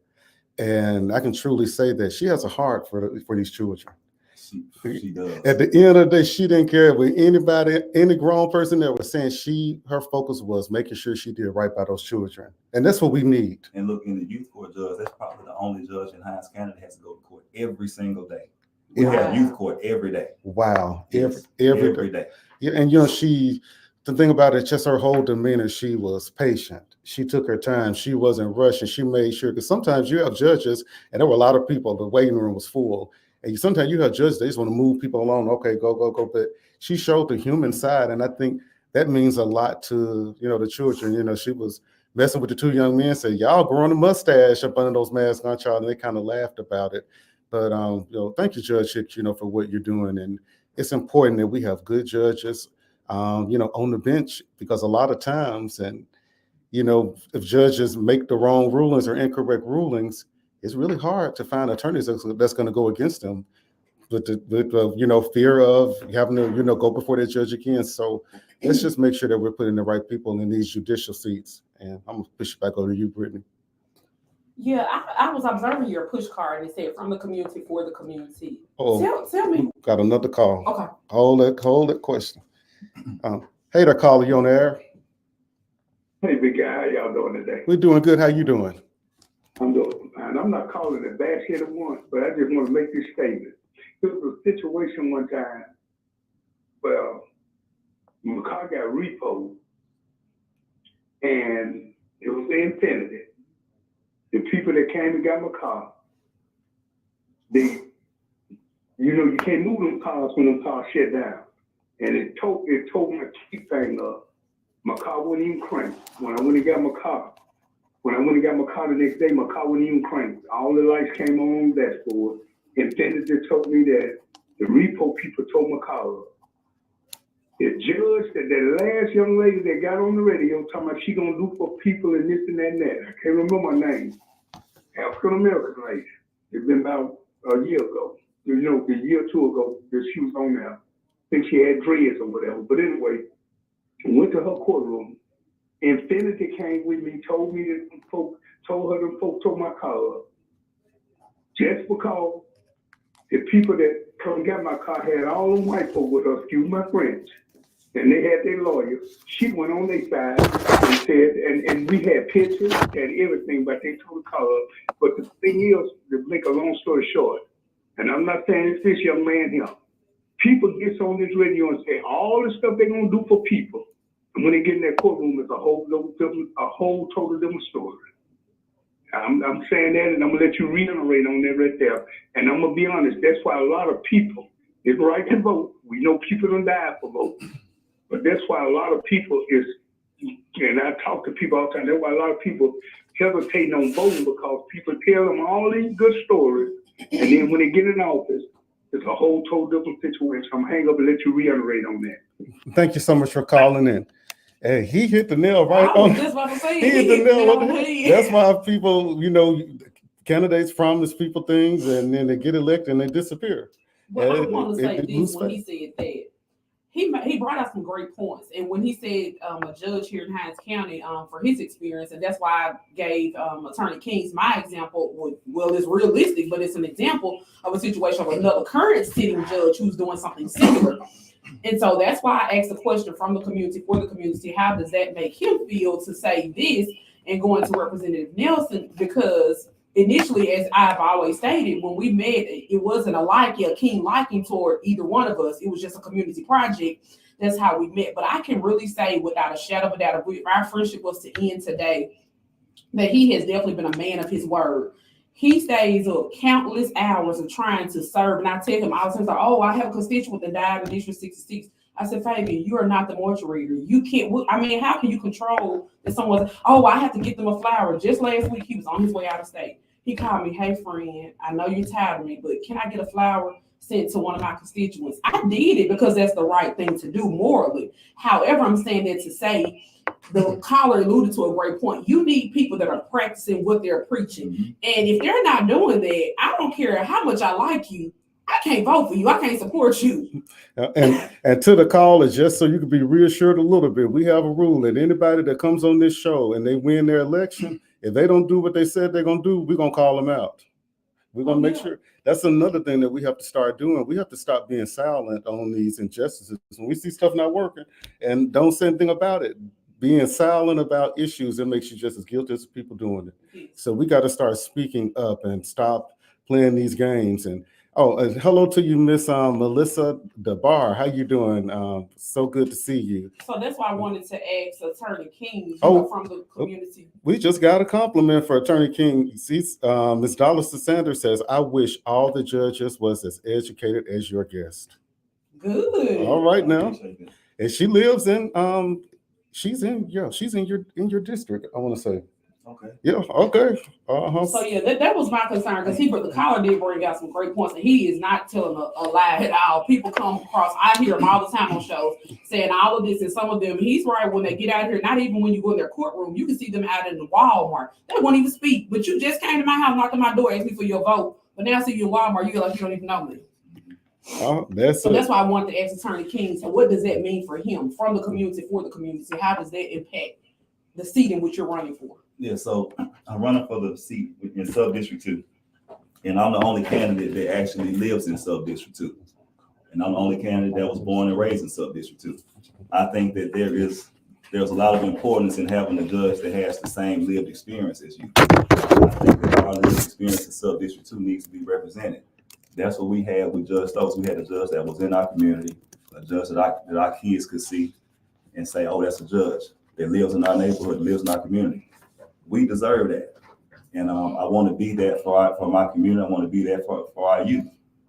and I can truly say that she has a heart for these children. She does. At the end of the day, she didn't care with anybody, any grown person that was saying her focus was making sure she did right by those children. And that's what we need. And look, in the youth court judge, that's probably the only judge in Hinds County that has to go to court every single day. We Yeah. have youth court every day. Wow. Yes, Every day. Yeah, and you know, the thing about it, just her whole demeanor, she was patient. She took her time. She wasn't rushing. She made sure, because sometimes you have judges, and there were a lot of people, the waiting room was full. And sometimes you have judges, they just want to move people along. Okay, go. But she showed the human side. And I think that means a lot to, the children. You know, she was messing with the two young men, said, y'all growing a mustache up under those masks, aren't y'all? And they kind of laughed about it. But, thank you, Judge Hicks, for what you're doing. And it's important that we have good judges, on the bench, because a lot of times, and, if judges make the wrong rulings or incorrect rulings, it's really hard to find attorneys that's going to go against them with fear of having to, go before that judge again. So let's just make sure that we're putting the right people in these judicial seats. And I'm going to push it back over to you, Brittany. Yeah, I was observing your push card and it said from the community for the community. Oh, Tell me. got another call. Okay. Hold that question. Hey there, caller, you on the air? Hey, big guy, how y'all doing today? We're doing good. How you doing? I'm doing fine. I'm not calling it bad shit at once, but I just want to make this statement. There was a situation one time where my car got repoed, and it was the Infiniti. The people that came and got my car, you can't move them cars when them cars shut down. And it told my key thing up. My car wouldn't even crank. When I went and got my car the next day, my car wouldn't even crank. All the lights came on the dashboard. Infiniti told me that the repo people tore my car up. The judge, that last young lady that got on the radio talking about she gonna do for people and this and that and that. I can't remember her name. African American lady. It's been about a year ago. A year or two ago that she was on there. I think she had dreads or whatever. But anyway, I went to her courtroom. Infiniti came with me, told her them folks tore my car up. Just because the people that come and got my car had all them white folk with us, excuse my French, and they had their lawyer. She went on their side and said, and we had pictures and everything, but they tore the car up. But the thing is, to make a long story short, and I'm not saying it's this young man here, people get on this radio and say all the stuff they're gonna do for people. And when they get in that courtroom, it's a whole total different story. I'm saying that, and I'm gonna let you reiterate on that right there. And I'm gonna be honest, that's why a lot of people, it's right to vote. We know people don't die for voting, but that's why a lot of people and I talk to people all the time, that's why a lot of people hesitate on voting, because people tell them all these good stories, and then when they get in office, it's a whole total different situation. I'm gonna hang up and let you reiterate on that. Thank you so much for calling in. Hey, he hit the nail right I was on. just about to say, He hit the nail on the the head. That's why people, candidates promise people things and then they get elected and they disappear. Well, I want to say it this moves when he said that. He brought out some great points. And when he said a judge here in Hinds County for his experience, and that's why I gave Attorney Kings my example. Well, it's realistic, but it's an example of a situation of another current sitting judge who's doing something similar. And so that's why I asked the question from the community for the community. How does that make him feel to say this and going to Representative Nelson? Because initially, as I've always stated, when we met, it wasn't a keen liking toward either one of us. It was just a community project. That's how we met. But I can really say without a shadow of a doubt, if our friendship was to end today, that he has definitely been a man of his word. He stays up countless hours of trying to serve. And I tell him all the time, like, oh, I have a constituent that died in District 66. I said, Fabian, you are not the mortuary. You can't, I mean, how can you control that someone's, oh, I have to get them a flower. Just last week, he was on his way out of state. He called me, hey, friend, I know you're tired of me, but can I get a flower sent to one of my constituents? I did it because that's the right thing to do morally. However, I'm saying that to say, the caller alluded to a great point. You need people that are practicing what they're preaching. Mhm. And if they're not doing that, I don't care how much I like you. I can't vote for you. I can't support you. And to the caller, just so you can be reassured a little bit, we have a rule that anybody that comes on this show and they win their election, if they don't do what they said they're going to do, we're going to call them out. We're going to make sure. That's another thing that we have to start doing. We have to stop being silent on these injustices. When we see stuff not working and don't say anything about it, being silent about issues, it makes you just as guilty as people doing it. So we got to start speaking up and stop playing these games. And hello to you, Miss Melissa DeBar. How you doing? So good to see you. So that's why I wanted to ask Attorney King from the community. We just got a compliment for Attorney King. Ms. Dallas Sanders says, I wish all the judges was as educated as your guest. Good. All right now. And she lives in she's in your district, I want to say. Okay. Yeah, okay. Uh-huh. So yeah, that was my concern because the caller did bring out some great points, and he is not telling a lie at all. People come across, I hear him all the time on shows saying all of this, and some of them, he's right, when they get out here, not even when you go in their courtroom, you can see them out in the Walmart. They won't even speak, but you just came to my house, knocked on my door, asked me for your vote, but now I see you in Walmart, you feel like you don't even know me. That's why I wanted to ask Attorney King, so what does that mean for him, from the community, for the community? How does that impact the seat in which you're running for? Yeah, so I'm running for the seat in Sub-District 2, and I'm the only candidate that actually lives in Sub-District 2, and I'm the only candidate that was born and raised in Sub-District 2. I think that there's a lot of importance in having a judge that has the same lived experience as you. I think that our lived experience in Sub-District 2 needs to be represented. That's what we had with Judge Stokes. We had a judge that was in our community, a judge that our kids could see and say, oh, that's a judge that lives in our neighborhood, lives in our community. We deserve that. And I want to be that for my community. I want to be that for our youth.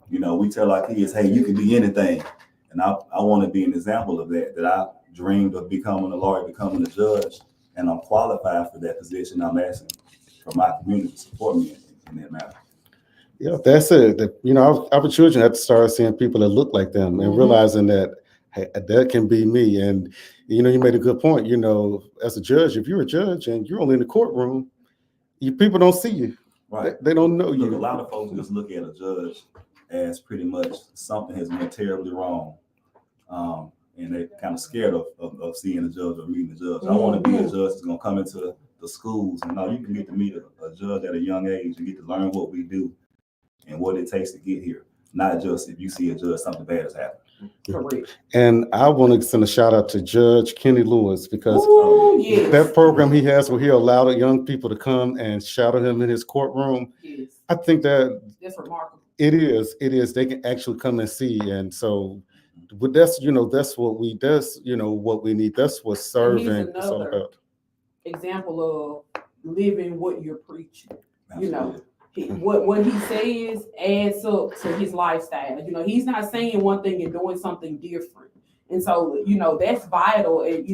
You know, we tell our kids, hey, you can be anything. And I want to be an example of that I dreamed of becoming a lawyer, becoming a judge, and I'm qualified for that position. I'm asking for my community to support me in that matter. Yeah, that's it. Our children have to start seeing people that look like them and realizing that, hey, that can be me. And, you made a good point. As a judge, if you're a judge and you're only in the courtroom, people don't see you. Right. They don't know you. A lot of folks just look at a judge as pretty much something has been terribly wrong. And they're kind of scared of seeing a judge or meeting a judge. I want to be a judge that's going to come into the schools. And you can get to meet a judge at a young age and get to learn what we do and what it takes to get here. Not just if you see a judge, something bad has happened. Correct. And I want to send a shout out to Judge Kenny Lewis because yes. that program he has where he allowed young people to come and shadow him in his courtroom. Yes. I think that's remarkable. It is. They can actually come and see. And so that's what we need. That's what serving is all about. Example of living what you're preaching. Absolutely. What he says adds up to his lifestyle. He's not saying one thing and doing something different. And so, that's vital, and,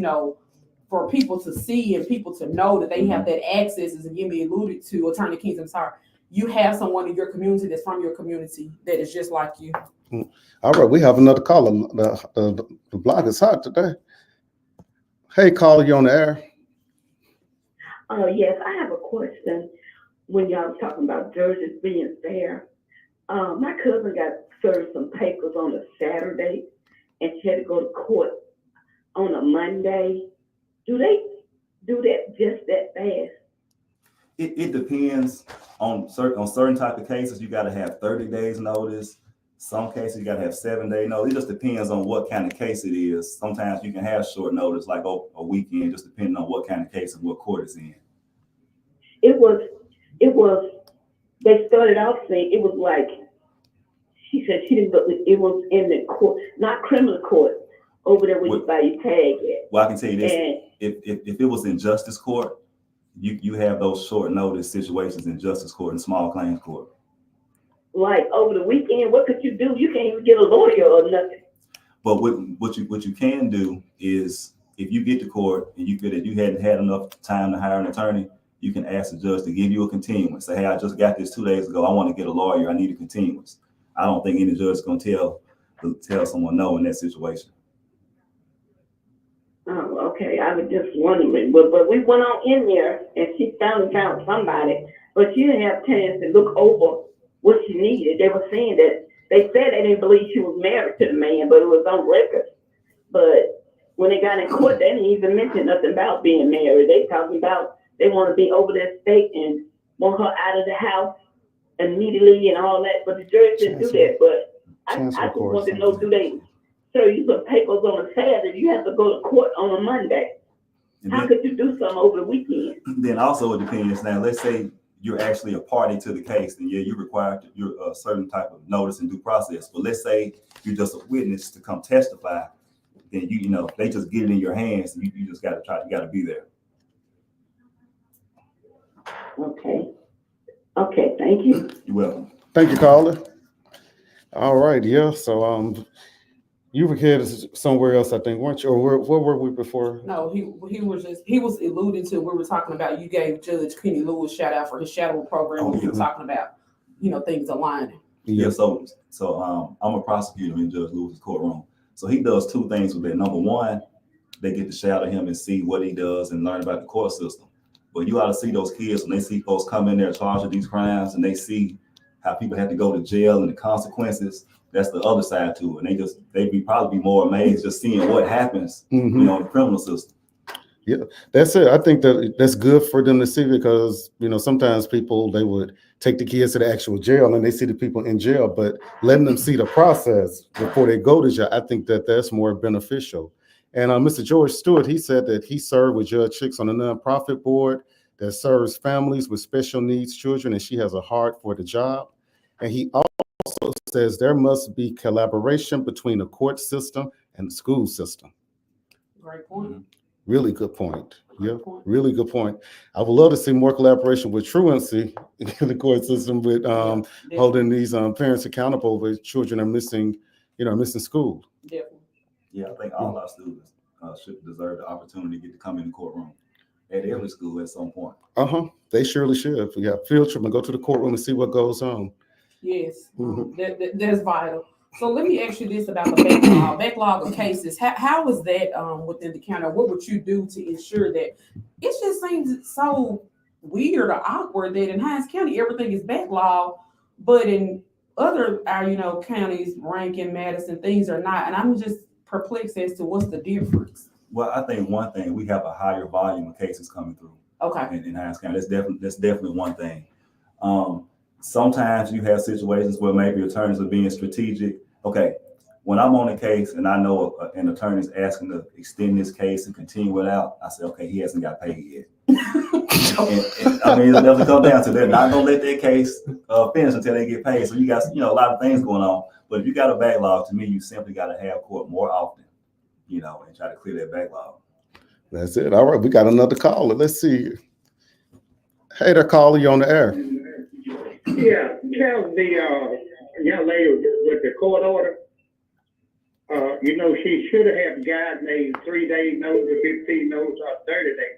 for people to see and people to know that they have that access, as again be alluded to, Attorney King, I'm sorry, you have someone in your community that's from your community that is just like you. All right, we have another caller. The block is hot today. Hey, caller, you on the air? Yes, I have a question. When y'all was talking about judges being fair, my cousin got served some papers on a Saturday, and she had to go to court on a Monday. Do they do that just that fast? It depends on certain type of cases. You got to have 30 days notice. Some cases you got to have 7-day notice. It just depends on what kind of case it is. Sometimes you can have short notice, like a weekend, just depending on what kind of case and what court it's in. It was, they started out saying it was like, she said she didn't, but it was in the court, not criminal court, over there where you buy your tag at. Well, I can tell you this, if it was in justice court, you have those short notice situations in justice court and small claims court. Like over the weekend, what could you do? You can't even get a lawyer or nothing. But what you can do is, if you get to court and you feel that you hadn't had enough time to hire an attorney, you can ask the judge to give you a continuance. Say, hey, I just got this 2 days ago. I want to get a lawyer. I need a continuance. I don't think any judge is going to tell someone no in that situation. Oh, okay. I was just wondering, but we went on in there and she found somebody, but she didn't have a chance to look over what she needed. They were saying that they said they didn't believe she was married to the man, but it was on record. But when they got in court, they didn't even mention nothing about being married. They talking about they want to be over that state and want her out of the house immediately and all that. But the judge didn't do that. But I just want to know, do they serve you some papers on a Saturday? You have to go to court on a Monday. And How could you do something over the weekend? then also it depends. Now, let's say you're actually a party to the case, and yeah, you're required to, you're a certain type of notice and due process. But let's say you're just a witness to come testify, then you know they just get it in your hands, and you just got to be there. Okay. Okay, thank you. You're welcome. Thank you, caller. All right, yeah. So you were headed somewhere else, I think, weren't you? Or where were we before? No, he was alluding to, we were talking about, you gave Judge Kenny Lewis shout out for his shadow program. We were talking about, things aligning. Yeah. So I'm a prosecutor in Judge Lewis's courtroom. So he does two things with that. Number one, they get to shadow him and see what he does and learn about the court system. But you ought to see those kids when they see folks come in there charged with these crimes and they see how people have to go to jail and the consequences. That's the other side to it. And they'd probably be more amazed just seeing what happens, in the criminal system. Yeah, that's it. I think that's good for them to see, because sometimes people, they would take the kids to the actual jail and they see the people in jail, but letting them see the process before they go to jail, I think that's more beneficial. And Mr. George Stewart, he said that he served with Judge Chicks on a nonprofit board that serves families with special needs children, and she has a heart for the job. And he also says there must be collaboration between the court system and the school system. Great point. Really good point. Yeah, really good point. I would love to see more collaboration with truancy in the court system, with holding these parents accountable with children are missing school. Definitely. Yeah, I think all our students should deserve the opportunity to get to come in the courtroom at every school at some point. They surely should. If we have field trip and go to the courtroom and see what goes on. Yes, that's vital. So let me ask you this about the backlog of cases. How is that within the county? What would you do to ensure that? It just seems so weird or awkward that in Hinds County everything is backlogged, but in other counties, Rankin, Madison, things are not. And I'm just perplexed as to what's the difference. Well, I think one thing, we have a higher volume of cases coming through. Okay. In Hinds County, that's definitely one thing. Sometimes you have situations where maybe attorneys are being strategic. Okay, when I'm on a case and I know an attorney is asking to extend this case and continue it out, I say, okay, he hasn't got paid yet. and I mean, it'll come down to that. Not gonna let that case finish until they get paid. So you got a lot of things going on. But if you got a backlog, to me, you simply got to have court more often, and try to clear that backlog. That's it. All right, we got another caller. Let's see. Hey there, caller, you on the air. Yeah, tell the young lady with the court order, she should have gotten a 3-day notice, 15 notice, or 30-day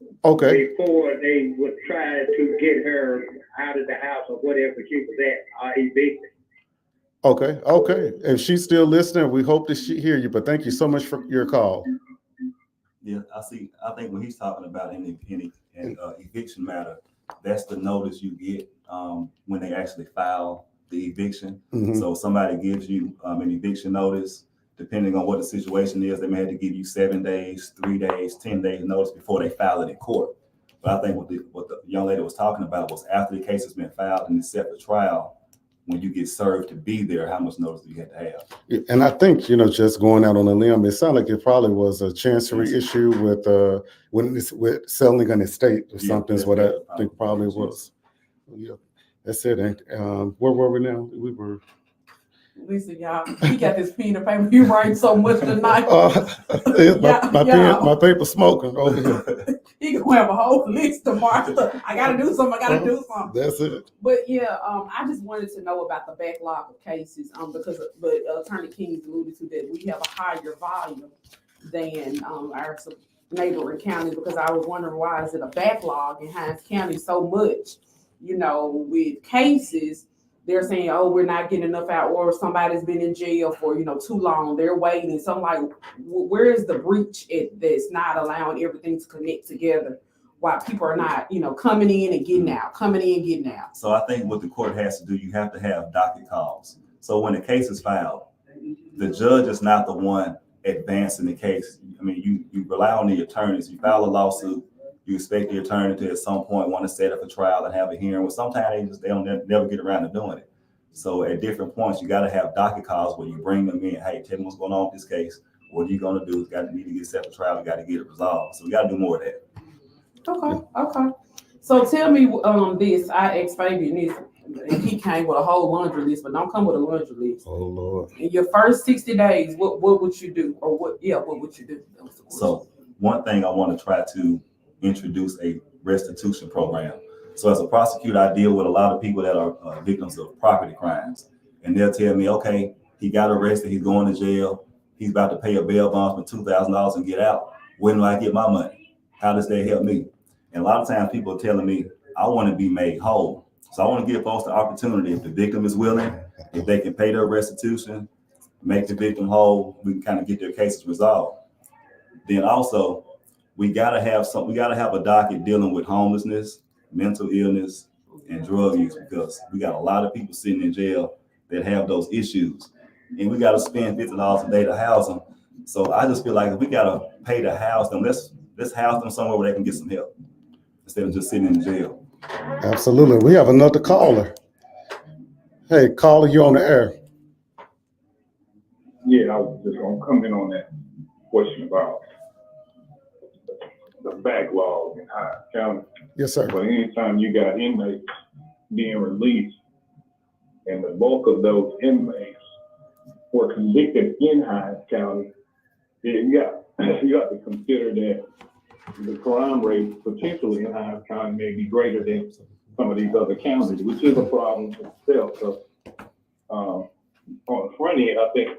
notice. Okay. Before they would try to get her out of the house or whatever she was at, evicted. Okay. If she's still listening, we hope that she hear you, but thank you so much for your call. Yeah, I think when he's talking about an eviction matter, that's the notice you get when they actually file the eviction. So somebody gives you an eviction notice, depending on what the situation is, they may have to give you 7 days, 3 days, 10 days notice before they file it in court. But I think what the young lady was talking about was after the case has been filed and it's set for trial, when you get served to be there, how much notice do you have to have? And I think, just going out on a limb, it sounded like it probably was a chancery issue with selling an estate or something is what I think probably was. Yeah, that's it. Where were we now? Listen, y'all, he got this pen and paper. He writes so much tonight. My my paper smoking over here. He gonna have a whole list tomorrow. I gotta do something. I gotta do something. That's it. But yeah, I just wanted to know about the backlog of cases, but Attorney King alluded to that we have a higher volume than our neighboring counties, because I was wondering why is it a backlog in Hinds County so much, with cases. They're saying, oh, we're not getting enough out, or somebody's been in jail for, too long. They're waiting. So I'm like, where is the breach that's not allowing everything to connect together while people are not, coming in and getting out, coming in and getting out? So I think what the court has to do, you have to have docket calls. So when the case is filed, the judge is not the one advancing the case. I mean, you rely on the attorneys. You file a lawsuit, you expect the attorney to at some point want to set up a trial and have a hearing. Well, sometimes they don't never get around to doing it. So at different points, you got to have docket calls where you bring them in. Hey, tell me what's going on with this case. What are you going to do? Need to get set up a trial. We got to get it resolved. So we got to do more of that. Okay. So tell me this. I asked Fabian this, and he came with a whole laundry list, but don't come with a laundry list. Oh Lord. In your first 60 days, what would you do? Or what would you do? So one thing I want to try to introduce a restitution program. So as a prosecutor, I deal with a lot of people that are victims of property crimes. And they'll tell me, okay, he got arrested, he's going to jail, he's about to pay a bail bond for $2,000 and get out. When do I get my money? How does that help me? And a lot of times people are telling me, I want to be made whole. So I want to give folks the opportunity, if the victim is willing, if they can pay their restitution, make the victim whole, we can kind of get their cases resolved. Then also, we gotta have a docket dealing with homelessness, mental illness, and drug use, because we got a lot of people sitting in jail that have those issues, and we gotta spend $50 a day to house them. So I just feel like if we gotta pay to house them, let's house them somewhere where they can get some help instead of just sitting in jail. Absolutely. We have another caller. Hey, caller, you're on the air. Yeah, I was just gonna come in on that question about the backlog in Hinds County. Yes, sir. But anytime you got inmates being released, and the bulk of those inmates were convicted in Hinds County, then you got to consider that the crime rate potentially in Hinds County may be greater than some of these other counties, which is a problem itself. So on the front end, I think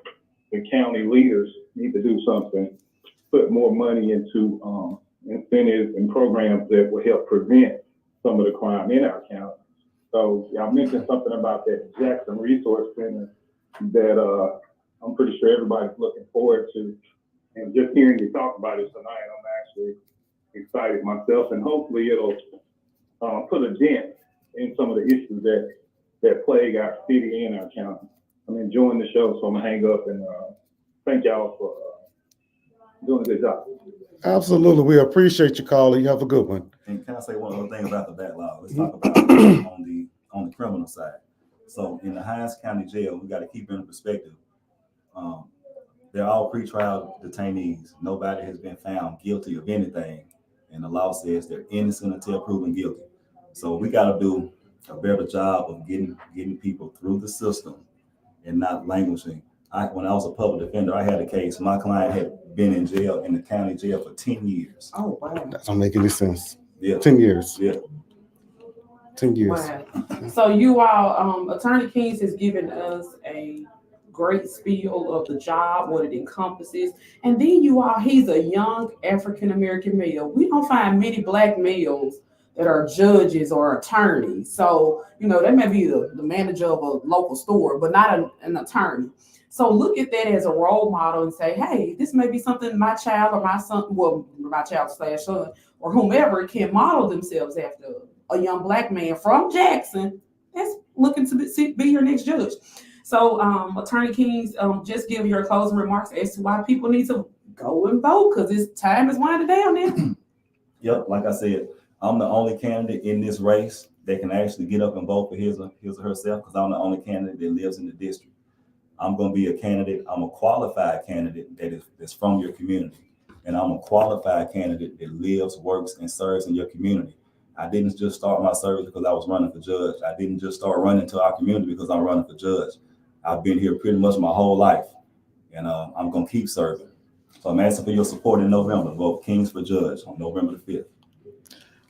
the county leaders need to do something, put more money into incentives and programs that will help prevent some of the crime in our county. So y'all mentioned something about that Jackson Resource Center that I'm pretty sure everybody's looking forward to. And just hearing you talk about it tonight, I'm actually excited myself, and hopefully it'll put a dent in some of the issues that plague our city and our county. I'm enjoying the show, so I'm gonna hang up and thank y'all for doing a good job. Absolutely. We appreciate you, caller. You have a good one. And can I say one other thing about the backlog? Let's talk about on the criminal side. So in the Hinds County Jail, we got to keep it in perspective. They're all pretrial detainees. Nobody has been found guilty of anything, and the law says they're innocent until proven guilty. So we got to do a better job of getting people through the system and not languishing. When I was a public defender, I had a case. My client had been in jail, in the county jail, for 10 years. Oh, wow. That don't make any sense. Yeah. 10 years. Yeah. 10 years. Wow. So you all, Attorney Kings has given us a great spiel of the job, what it encompasses. And then he's a young African-American male. We don't find many Black males that are judges or attorneys. So, they may be the manager of a local store, but not an attorney. So look at that as a role model and say, hey, this may be something my child or my son, well, my child/son or whomever can model themselves after. A young Black man from Jackson that's looking to be your next judge. So Attorney Kings, just give your closing remarks as to why people need to go and vote, because this time is winding down now. Yep, like I said, I'm the only candidate in this race that can actually get up and vote for his or herself, because I'm the only candidate that lives in the district. I'm going to be a candidate. I'm a qualified candidate that's from your community. And I'm a qualified candidate that lives, works, and serves in your community. I didn't just start my service because I was running for judge. I didn't just start running to our community because I'm running for judge. I've been here pretty much my whole life, and I'm gonna keep serving. So I'm asking for your support in November. Vote Kings for Judge on November the 5th.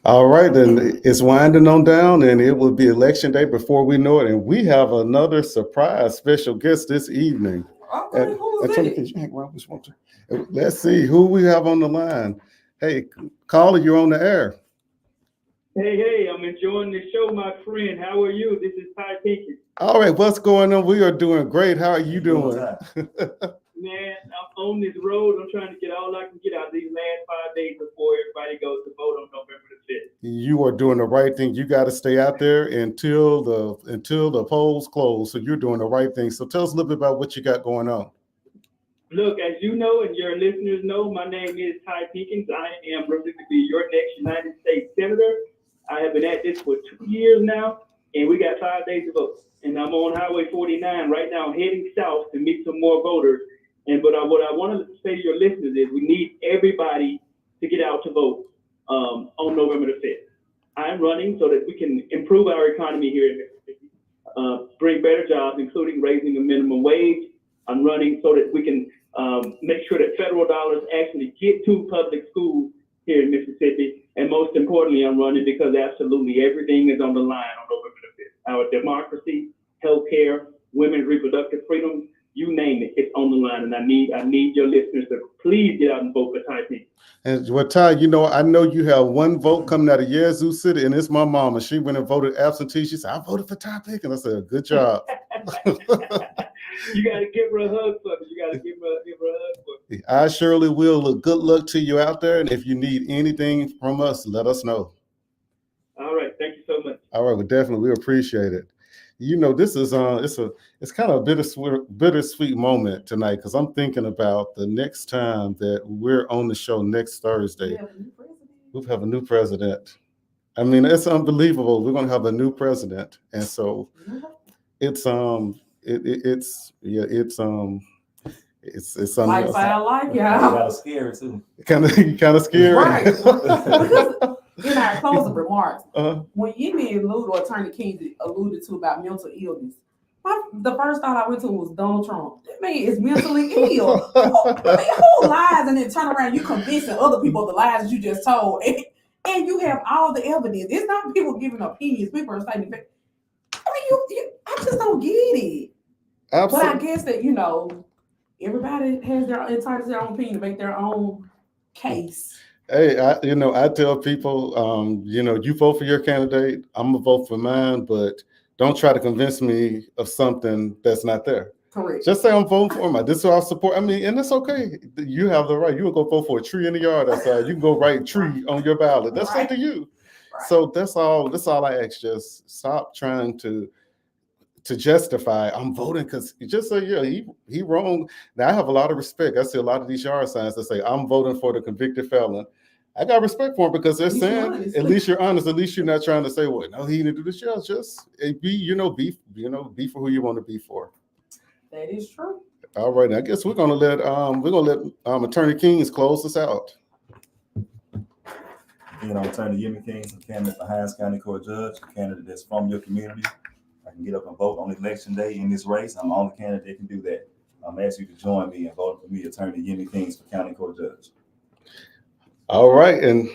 All right, then it's winding on down, and it will be election day before we know it. And we have another surprise special guest this evening. Okay, who's Attorney, it? can you hang around this one? Let's see who we have on the line. Hey, caller, you're on the air. Hey, I'm enjoying the show, my friend. How are you? This is Ty Pinkett. All right, what's going on? We are doing great. How are you doing? Man, I'm on this road. I'm trying to get all I can get out of these last 5 days before everybody goes to vote on November the 5th. You are doing the right thing. You got to stay out there until the polls close. So you're doing the right thing. So tell us a little bit about what you got going on. Look, as you know and your listeners know, my name is Ty Pinkins. I am looking to be your next United States Senator. I have been at this for 2 years now, and we got 5 days to vote. And I'm on Highway 49 right now, heading south to meet some more voters. But what I wanted to say to your listeners is we need everybody to get out to vote on November the 5th. I'm running so that we can improve our economy here in Mississippi, bring better jobs, including raising the minimum wage. I'm running so that we can make sure that federal dollars actually get to public schools here in Mississippi. And most importantly, I'm running because absolutely everything is on the line on November the 5th. Our democracy, healthcare, women's reproductive freedom, you name it, it's on the line. And I need your listeners to please get out and vote for Ty Pinkett. And well, Ty, I know you have one vote coming out of Yazoo City, and it's my mama. She went and voted absentee. She said, I voted for Ty Pinkett. I said, good job. You got to give her a hug for me. You got to give her a hug for me. I surely will. Look, good luck to you out there. And if you need anything from us, let us know. All right. Thank you so much. All right. Well, definitely. We appreciate it. This is it's kind of a bittersweet moment tonight because I'm thinking about the next time that we're on the show next Thursday. We'll have a new president. I mean, it's unbelievable. We're going to have a new president, and so it's Like I like y'all. Kind of scary too. kind of scary. Right. Because in our closing remarks, Uh-huh. when Yemi alluded or Attorney King alluded to about mental illness, the first thought I went to was Donald Trump. That man is mentally ill. Who lies and then turn around, you convincing other people of the lies that you just told, and you have all the evidence. It's not people giving opinions. People are saying, I just don't get it. Absolutely. But I guess that everybody has entitled to their own opinion to make their own case. Hey, I tell people, you vote for your candidate. I'm gonna vote for mine, but don't try to convince me of something that's not there. Correct. Just say I'm voting for mine. This is what I support. I mean, and it's okay. You have the right. You can go vote for a tree in the yard outside. You can go write tree on your ballot. That's up to you. Right. So that's all I ask. Just stop trying to justify I'm voting because you just say, yeah, he wrong. Now I have a lot of respect. I see a lot of these yard signs that say I'm voting for the convicted felon. I got respect for them because they're saying at least you're honest. At least you're not trying to say, well, no, he didn't do this. Yeah, just be for who you want to be for. That is true. All right, I guess we're gonna let Attorney Kings close us out. Attorney Yemi Kings, a candidate for Hinds County Court Judge, a candidate that's from your community. I can get up and vote on election day in this race. I'm the only candidate that can do that. I'm asking you to join me and vote for me, Attorney Yemi Kings, for County Court Judge. All right, and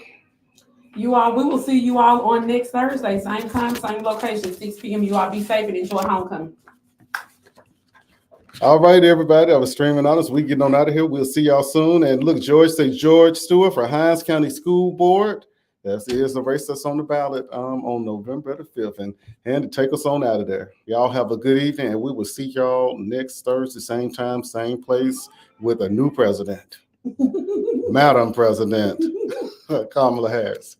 we will see you all on next Thursday, same time, same location, 6 p.m. You all be safe and enjoy homecoming. all right, everybody. I was streaming on us. We getting on out of here. We'll see y'all soon. And look, George Stewart for Hinds County School Board. That is the race that's on the ballot on November the 5th. And to take us on out of there. Y'all have a good evening, and we will see y'all next Thursday, same time, same place, with a new president. Madam President Kamala Harris.